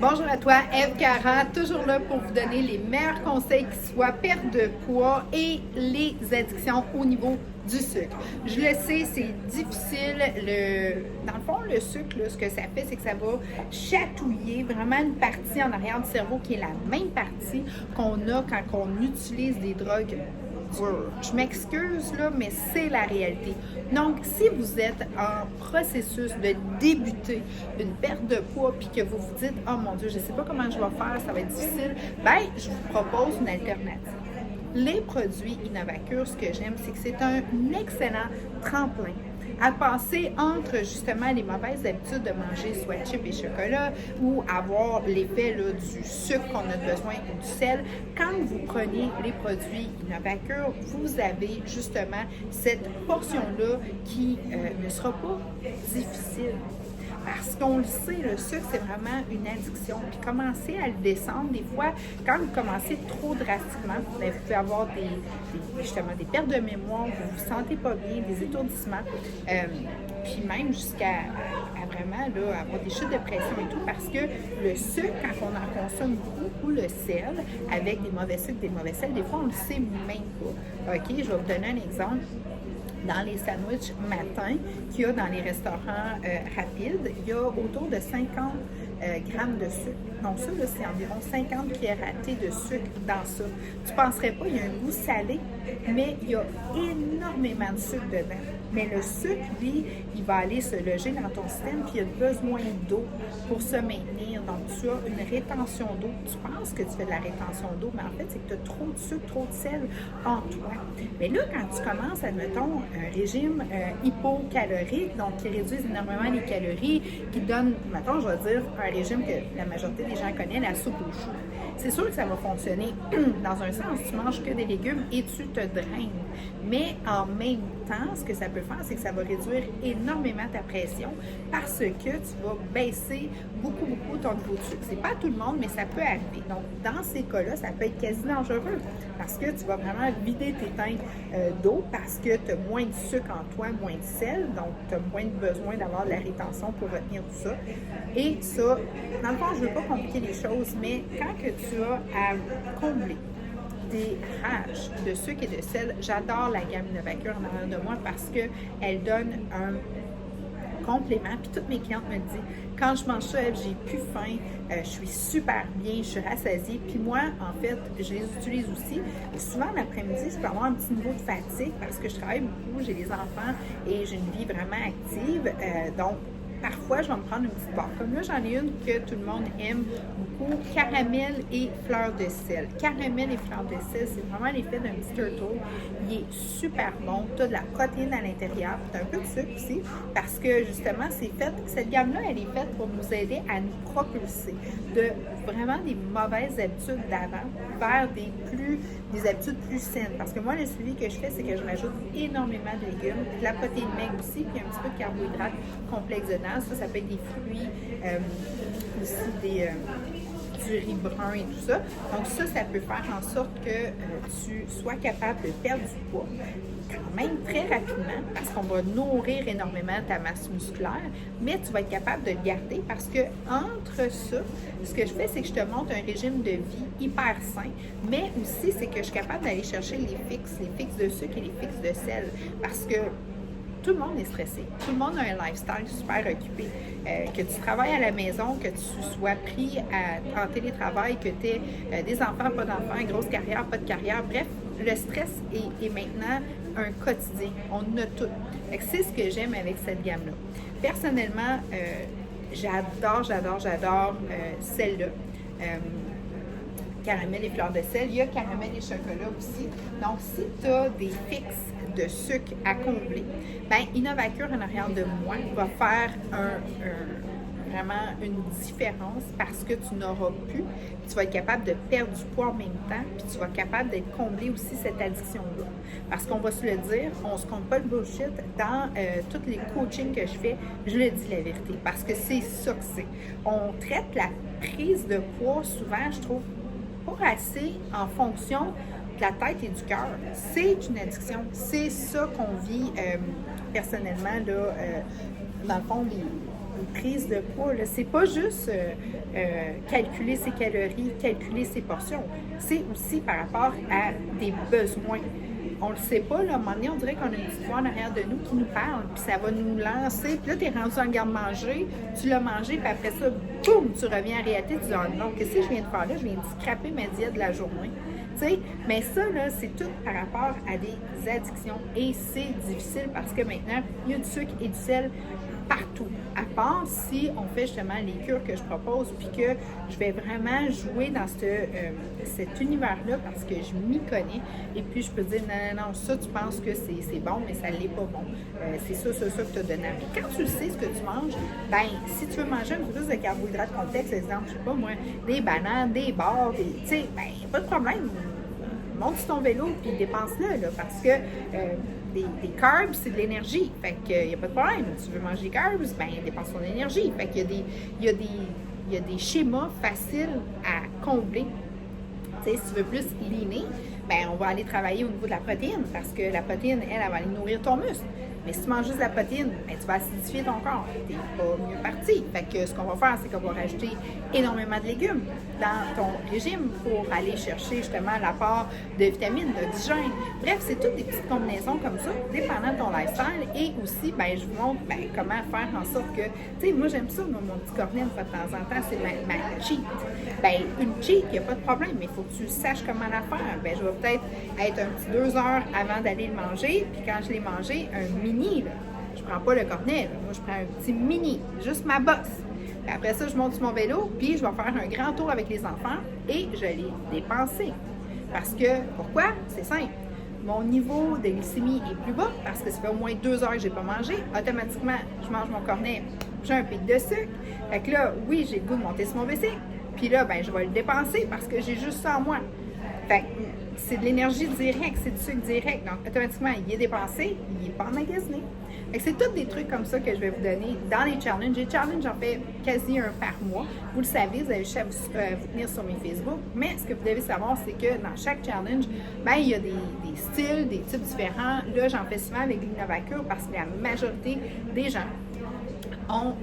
Bonjour à toi, Eve Cara, toujours là pour vous donner les meilleurs conseils qui soient perte de poids et les addictions au niveau du sucre. Je le sais, c'est difficile. Dans le fond, le sucre, là, ce que ça fait, c'est que ça va chatouiller vraiment une partie en arrière du cerveau qui est la même partie qu'on a quand on utilise des drogues. Je m'excuse, là, mais c'est la réalité. Donc, si vous êtes en processus de débuter une perte de poids puis que vous vous dites « Oh mon Dieu, je ne sais pas comment je vais faire, ça va être difficile », bien, je vous propose une alternative. Les produits Innovacure, ce que j'aime, c'est que c'est un excellent tremplin à passer entre justement les mauvaises habitudes de manger soit chips et chocolat ou avoir l'effet là, du sucre qu'on a besoin ou du sel. Quand vous prenez les produits Innovacure, vous avez justement cette portion-là qui ne sera pas difficile. Parce qu'on le sait, le sucre, c'est vraiment une addiction. Puis commencer à le descendre, des fois, quand vous commencez trop drastiquement, bien, vous pouvez avoir justement des pertes de mémoire, vous ne vous sentez pas bien, des étourdissements, puis même jusqu'à vraiment là, avoir des chutes de pression et tout, parce que le sucre, quand on en consomme beaucoup, ou le sel, avec des mauvais sucres, des mauvais sels, des fois, on ne le sait même pas. OK, je vais vous donner un exemple. Dans les sandwichs matin qu'il y a dans les restaurants rapides, il y a autour de 50 grammes de sucre. Donc ça, là, c'est environ 50 cuillères à thé de sucre dans ça. Tu ne penserais pas, il y a un goût salé, mais il y a énormément de sucre dedans. Mais le sucre, lui, il va aller se loger dans ton système, puis il a besoin d'eau pour se maintenir. Donc, tu as une rétention d'eau. Tu penses que tu fais de la rétention d'eau, mais en fait, c'est que tu as trop de sucre, trop de sel en toi. Mais là, quand tu commences, admettons, un régime hypocalorique, donc qui réduit énormément les calories, qui donne, mettons, je vais dire, un régime que la majorité des gens connaissent, la soupe aux choux. C'est sûr que ça va fonctionner dans un sens, tu manges que des légumes et tu te draines. Mais en même temps, ce que ça peut faire, c'est que ça va réduire énormément ta pression parce que tu vas baisser beaucoup ton niveau de sucre. C'est pas tout le monde, mais ça peut arriver. Donc, dans ces cas-là, ça peut être quasi dangereux parce que tu vas vraiment vider tes tanks d'eau parce que tu as moins de sucre en toi, moins de sel, donc tu as moins besoin d'avoir de la rétention pour retenir tout ça. Et ça, dans le fond, je ne veux pas compliquer les choses, mais quand que tu as à combler des rages de sucre et de sel, j'adore la gamme Innovacure en arrière de moi parce qu'elle donne un complément. Puis toutes mes clientes me disent, quand je mange ça, j'ai plus faim, je suis super bien, je suis rassasiée. Puis moi, en fait, je les utilise aussi. Souvent, l'après-midi, je peux avoir un petit niveau de fatigue parce que je travaille beaucoup, j'ai des enfants et j'ai une vie vraiment active. Donc, parfois, je vais me prendre une petite barre. Comme là, j'en ai une que tout le monde aime beaucoup, caramel et fleur de sel. Caramel et fleur de sel, c'est vraiment l'effet d'un petit turtle. Il est super bon. Tu as de la protéine à l'intérieur. Tu as un peu de sucre aussi parce que justement, cette gamme-là, elle est faite pour nous aider à nous propulser de vraiment des mauvaises habitudes d'avant vers des habitudes plus saines. Parce que moi, le suivi que je fais, c'est que je rajoute énormément de légumes, de la protéine maigre aussi, puis un petit peu de carbohydrates complexes dedans. Ça peut être des fruits, aussi du riz brun et tout ça. Donc ça peut faire en sorte que tu sois capable de perdre du poids quand même très rapidement parce qu'on va nourrir énormément ta masse musculaire, mais tu vas être capable de le garder parce que entre ça, ce que je fais, c'est que je te montre un régime de vie hyper sain, mais aussi c'est que je suis capable d'aller chercher les fixes de sucre et les fixes de sel parce que tout le monde est stressé. Tout le monde a un lifestyle super occupé. Que tu travailles à la maison, que tu sois pris en télétravail, que tu aies des enfants, pas d'enfants, grosse carrière, pas de carrière. Bref, le stress est maintenant un quotidien. On a tout. C'est ce que j'aime avec cette gamme-là. Personnellement, j'adore celle-là. Caramel et fleur de sel. Il y a caramel et chocolat aussi. Donc, si tu as des fixes de sucre à combler, bien, Innovacure en arrière de moi va faire vraiment une différence parce que tu n'auras plus, tu vas être capable de perdre du poids en même temps, puis tu vas être capable d'être comblé aussi cette addiction-là. Parce qu'on va se le dire, on se compte pas le bullshit. Dans tous les coachings que je fais, je le dis la vérité, parce que c'est ça que c'est. On traite la prise de poids souvent, je trouve, pas assez en fonction de la tête et du cœur. C'est une addiction. C'est ça qu'on vit personnellement, là, dans le fond, prise de poids, c'est pas juste calculer ses calories, calculer ses portions. C'est aussi par rapport à des besoins. On le sait pas, là, à un moment donné, on dirait qu'on a une petite voix en arrière de nous qui nous parle, puis ça va nous lancer. Puis là, tu es rendu en garde-manger, tu l'as mangé, puis après ça, boum, tu reviens en réalité, tu dis, oh non, qu'est-ce que je viens de faire là? Je viens de scraper ma diète de la journée. Tu sais, mais ça, là, c'est tout par rapport à des addictions. Et c'est difficile parce que maintenant, il y a du sucre et du sel partout. À part si on fait justement les cures que je propose, puis que je vais vraiment jouer dans cet univers-là parce que je m'y connais. Et puis je peux dire, non, ça tu penses que c'est bon, mais ça l'est pas bon. C'est ça que tu as donné. Puis quand tu sais ce que tu manges, ben si tu veux manger un peu plus de carbohydrates complexes, exemple, je sais pas moi, des bananes, des bars, tu sais, ben pas de problème. Monte sur ton vélo puis dépense-le, là, parce que des carbs, c'est de l'énergie. Fait qu'il n'y a pas de problème. Tu veux manger des carbs, ben dépense ton énergie. Fait qu'il y a des schémas faciles à combler. Tu sais, si tu veux plus leaner, ben on va aller travailler au niveau de la protéine, parce que la protéine, elle va aller nourrir ton muscle. Mais si tu manges juste de la protéine, ben, tu vas acidifier ton corps. Tu n'es pas mieux parti. Fait que ce qu'on va faire, c'est qu'on va rajouter énormément de légumes dans ton régime pour aller chercher justement l'apport de vitamines, d'oxygène. Bref, c'est toutes des petites combinaisons comme ça, dépendant de ton lifestyle. Et aussi, ben, je vous montre comment faire en sorte que, tu sais, moi j'aime ça, mon petit cornet, de temps en temps, c'est ma cheat. Ben, une cheat, il n'y a pas de problème, mais il faut que tu saches comment la faire. Ben, je vais peut-être être un petit 2 heures avant d'aller le manger, puis quand je l'ai mangé, un mini, là. Je prends pas le cornet, là. Moi je prends un petit mini, juste ma bosse. Puis après ça, je monte sur mon vélo, puis je vais faire un grand tour avec les enfants et je l'ai dépensé. Parce que, pourquoi? C'est simple. Mon niveau de glycémie est plus bas parce que ça fait au moins 2 heures que je n'ai pas mangé. Automatiquement, je mange mon cornet, j'ai un pic de sucre. Fait que là, oui, j'ai le goût de monter sur mon WC. Puis là, ben, je vais le dépenser parce que j'ai juste ça en moi. Fait que c'est de l'énergie directe, c'est du sucre direct. Donc, automatiquement, il est dépensé, il n'est pas emmagasiné. Fait que c'est tous des trucs comme ça que je vais vous donner dans les challenges. Les challenges, j'en fais quasi un par mois. Vous le savez, vous avez juste à vous tenir sur mes Facebook. Mais ce que vous devez savoir, c'est que dans chaque challenge, ben, il y a des styles, des types différents. Là, j'en fais souvent avec l'Innovacure parce que la majorité des gens ont,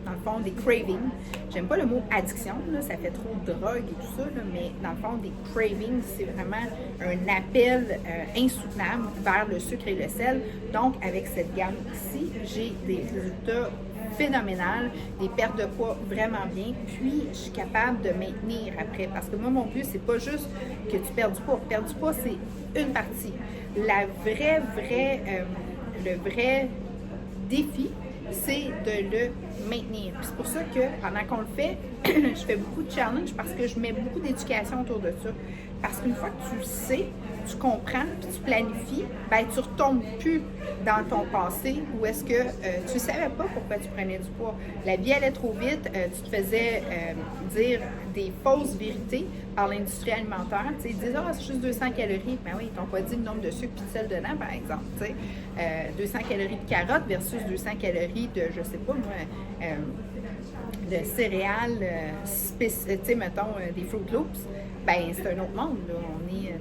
dans le fond, des cravings. J'aime pas le mot addiction, là, ça fait trop de drogue et tout ça, là, mais dans le fond, des cravings, c'est vraiment un appel insoutenable vers le sucre et le sel. Donc, avec cette gamme-ci, j'ai des résultats phénoménales, des pertes de poids vraiment bien, puis je suis capable de maintenir après. Parce que moi, mon but, c'est pas juste que tu perds du poids. Perdre du poids, c'est une partie. Le vrai défi, c'est de le maintenir. Puis c'est pour ça que pendant qu'on le fait, je fais beaucoup de challenges parce que je mets beaucoup d'éducation autour de ça. Parce qu'une fois que tu le sais, tu comprends, puis tu planifies, ben tu retombes plus dans ton passé où est-ce que tu ne savais pas pourquoi tu prenais du poids. La vie allait trop vite, tu te faisais dire des fausses vérités par l'industrie alimentaire. Tu sais, ils disent « Ah, c'est juste 200 calories. » Ben oui, ils t'ont pas dit le nombre de sucre et de sel dedans, par exemple. Tu sais, 200 calories de carottes versus 200 calories de, je sais pas moi, de céréales, tu sais, mettons, des Fruit Loops. Ben c'est un autre monde, là.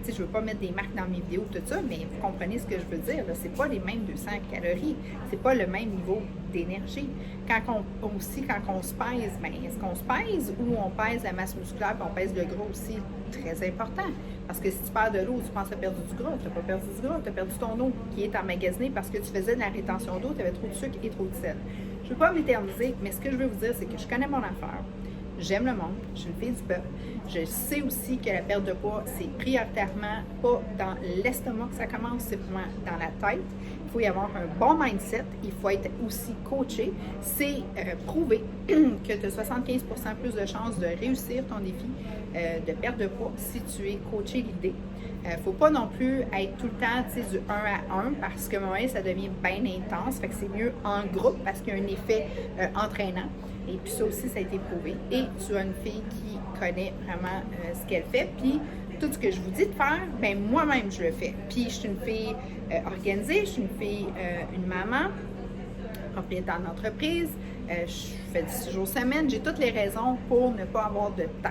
Je ne veux pas mettre des marques dans mes vidéos, tout ça, mais vous comprenez ce que je veux dire. Ce n'est pas les mêmes 200 calories. C'est pas le même niveau d'énergie. Quand on se pèse, ben, est-ce qu'on se pèse ou on pèse la masse musculaire et on pèse le gras aussi? Très important. Parce que si tu perds de l'eau, tu penses à perdre du gras. Tu n'as pas perdu du gras, tu as perdu ton eau qui est emmagasinée parce que tu faisais de la rétention d'eau, tu avais trop de sucre et trop de sel. Je ne veux pas m'éterniser, mais ce que je veux vous dire, c'est que je connais mon affaire. J'aime le monde, je suis une fille du peuple. Je sais aussi que la perte de poids, c'est prioritairement pas dans l'estomac que ça commence, c'est vraiment dans la tête. Il faut y avoir un bon mindset, il faut être aussi coaché. C'est prouvé que tu as 75% plus de chances de réussir ton défi de perte de poids si tu es coaché l'idée. Il ne faut pas non plus être tout le temps du 1 à 1 parce qu'à un moment donné, ça devient bien intense. Fait que c'est mieux en groupe parce qu'il y a un effet entraînant. Et puis ça aussi, ça a été prouvé. Et tu as une fille qui connaît vraiment ce qu'elle fait. Puis tout ce que je vous dis de faire, ben moi-même, je le fais. Puis je suis une fille organisée, je suis une fille, une maman, propriétaire d'entreprise, je fais 6 jours semaine. J'ai toutes les raisons pour ne pas avoir de temps.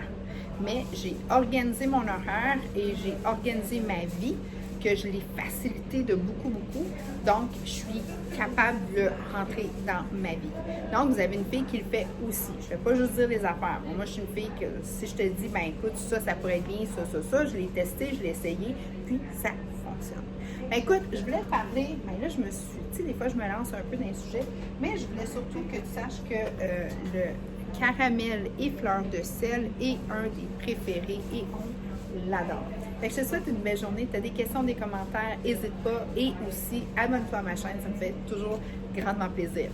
Mais j'ai organisé mon horaire et j'ai organisé ma vie que que je l'ai facilité de beaucoup, beaucoup. Donc, je suis capable de le rentrer dans ma vie. Donc, vous avez une fille qui le fait aussi. Je ne vais pas juste dire les affaires. Moi, je suis une fille que si je te dis, ben écoute, ça pourrait être bien, ça, je l'ai testé, je l'ai essayé, puis ça fonctionne. Ben, écoute, je voulais parler, ben là, je me suis, tu sais, des fois, je me lance un peu dans les sujets, mais je voulais surtout que tu saches que le caramel et fleur de sel est un des préférés et on l'adore. Fait que je te souhaite une belle journée. Tu as des questions, des commentaires, n'hésite pas. Et aussi, abonne-toi à ma chaîne, ça me fait toujours grandement plaisir.